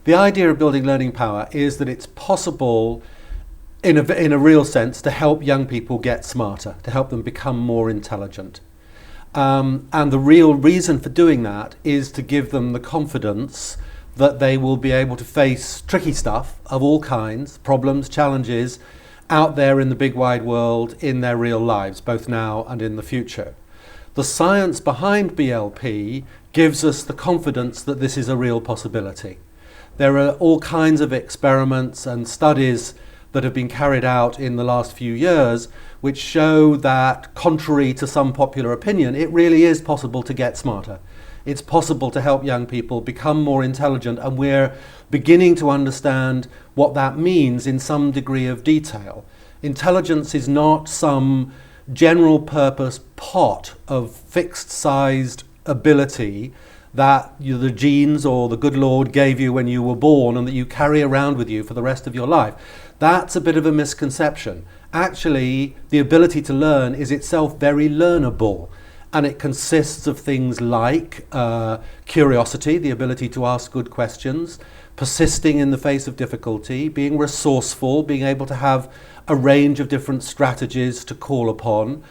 The idea of building learning power is that it's possible in a real sense to help young people get smarter, to help them become more intelligent. And the real reason for doing that is to give them the confidence that they will be able to face tricky stuff of all kinds, problems, challenges, out there in the big wide world in their real lives, both now and in the future. The science behind BLP gives us the confidence that this is a real possibility. There are all kinds of experiments and studies that have been carried out in the last few years which show that, contrary to some popular opinion, it really is possible to get smarter. It's possible to help young people become more intelligent, and we're beginning to understand what that means in some degree of detail. Intelligence is not some general purpose pot of fixed sized ability that the genes or the good Lord gave you when you were born and that you carry around with you for the rest of your life. That's a bit of a misconception. Actually, the ability to learn is itself very learnable, and it consists of things like curiosity, the ability to ask good questions, persisting in the face of difficulty, being resourceful, being able to have a range of different strategies to call upon,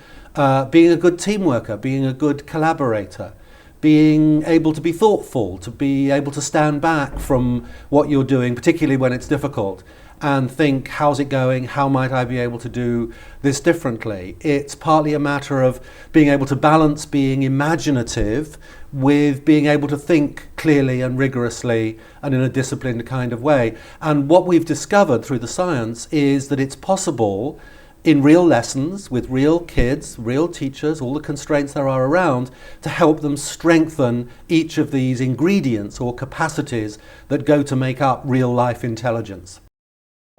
being a good team worker, being a good collaborator, being able to be thoughtful, to be able to stand back from what you're doing, particularly when it's difficult, and think, how's it going? How might I be able to do this differently? It's partly a matter of being able to balance being imaginative with being able to think clearly and rigorously and in a disciplined kind of way. And what we've discovered through the science is that it's possible in real lessons with real kids, real teachers, all the constraints there are around, to help them strengthen each of these ingredients or capacities that go to make up real life intelligence.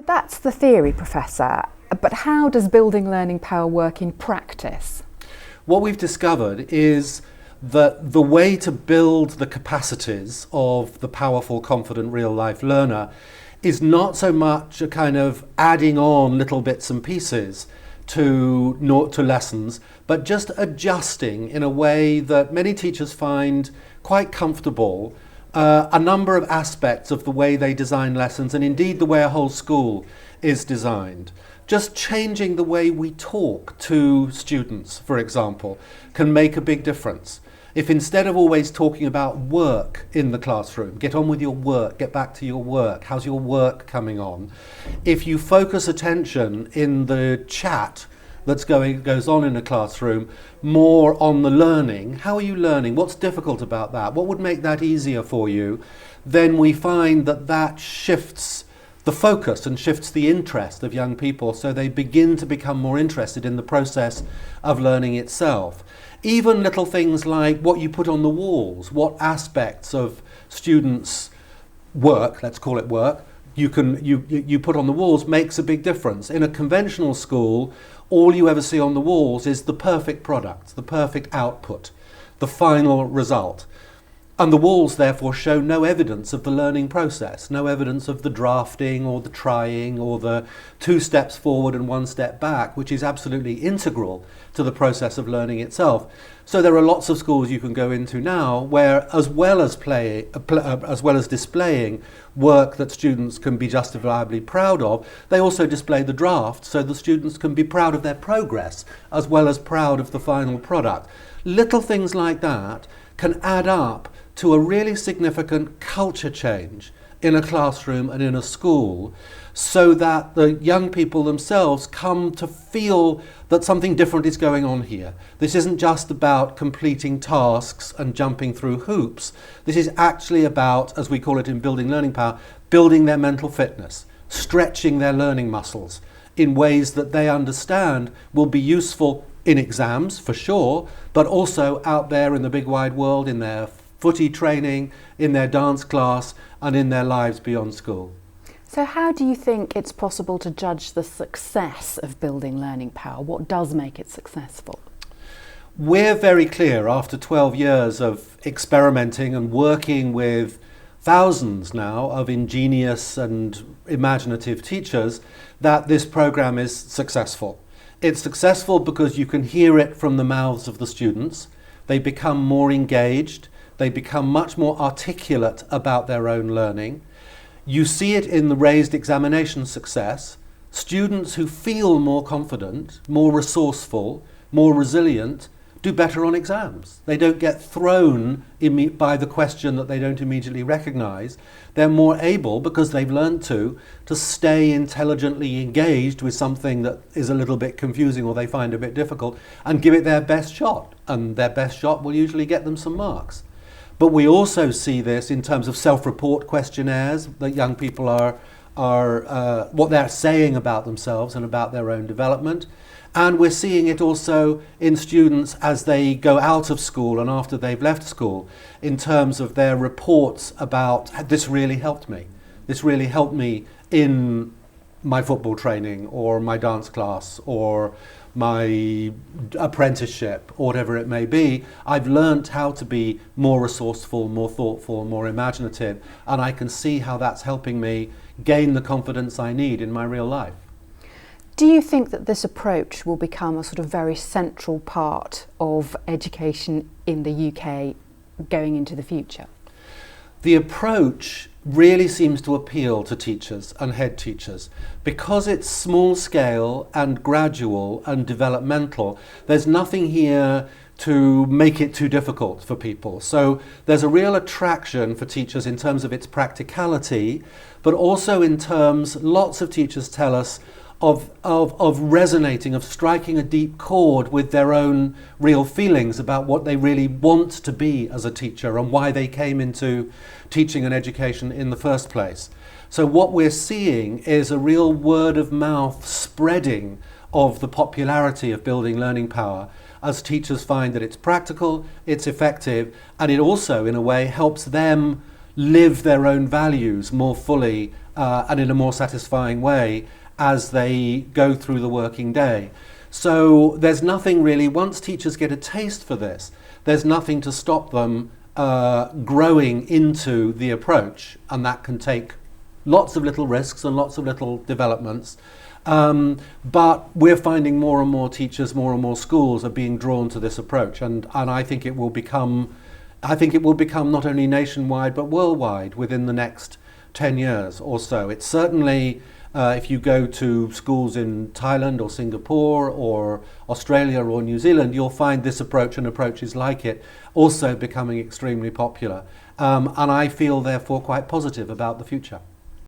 That's the theory, Professor, but how does building learning power work in practice? What we've discovered is that the way to build the capacities of the powerful, confident, real-life learner is not so much a kind of adding on little bits and pieces to lessons, but just adjusting in a way that many teachers find quite comfortable a number of aspects of the way they design lessons, and indeed the way a whole school is designed. Just changing the way we talk to students, for example, can make a big difference. If instead of always talking about work in the classroom, get on with your work, get back to your work, how's your work coming on? If you focus attention in the chat that goes on in a classroom more on the learning, how are you learning? What's difficult about that? What would make that easier for you? Then we find that that shifts the focus and shifts the interest of young people, so they begin to become more interested in the process of learning itself. Even little things like what you put on the walls, what aspects of students' work, let's call it work, you put on the walls makes a big difference. In a conventional school, all you ever see on the walls is the perfect product, the perfect output, the final result. And the walls therefore show no evidence of the learning process, no evidence of the drafting or the trying or the 2 steps forward and 1 step back, which is absolutely integral to the process of learning itself. So there are lots of schools you can go into now where, as well as displaying work that students can be justifiably proud of, they also display the draft so the students can be proud of their progress as well as proud of the final product. Little things like that can add up to a really significant culture change in a classroom and in a school, so that the young people themselves come to feel that something different is going on here. This isn't just about completing tasks and jumping through hoops. This is actually about, as we call it in building learning power, building their mental fitness, stretching their learning muscles in ways that they understand will be useful in exams, for sure, but also out there in the big wide world, in their footy training, in their dance class, and in their lives beyond school. So how do you think it's possible to judge the success of building learning power? What does make it successful? We're very clear, after 12 years of experimenting and working with thousands now of ingenious and imaginative teachers, that this program is successful. It's successful because you can hear it from the mouths of the students. They become more engaged. They become much more articulate about their own learning. You see it in the raised examination success. Students who feel more confident, more resourceful, more resilient, do better on exams. They don't get thrown by the question that they don't immediately recognize. They're more able, because they've learned to stay intelligently engaged with something that is a little bit confusing or they find a bit difficult, and give it their best shot. And their best shot will usually get them some marks. But we also see this in terms of self-report questionnaires that young people are what they're saying about themselves and about their own development. And we're seeing it also in students as they go out of school and after they've left school, in terms of their reports about, this really helped me. This really helped me in my football training or my dance class or my apprenticeship or whatever it may be. I've learnt how to be more resourceful, more thoughtful, more imaginative, and I can see how that's helping me gain the confidence I need in my real life. Do you think that this approach will become a sort of very central part of education in the UK going into the future? The approach really seems to appeal to teachers and head teachers. Because it's small scale and gradual and developmental, there's nothing here to make it too difficult for people. So there's a real attraction for teachers in terms of its practicality, but also in terms, lots of teachers tell us, of resonating, of striking a deep chord with their own real feelings about what they really want to be as a teacher and why they came into teaching and education in the first place. So what we're seeing is a real word of mouth spreading of the popularity of building learning power, as teachers find that it's practical, it's effective, and it also, in a way, helps them live their own values more fully and in a more satisfying way as they go through the working day. So there's nothing really, once teachers get a taste for this, there's nothing to stop them growing into the approach, and that can take lots of little risks and lots of little developments. But we're finding more and more teachers, more and more schools are being drawn to this approach, and I think it will become not only nationwide but worldwide within the next 10 years or so. It's certainly, if you go to schools in Thailand or Singapore or Australia or New Zealand, you'll find this approach and approaches like it also becoming extremely popular. And I feel therefore quite positive about the future.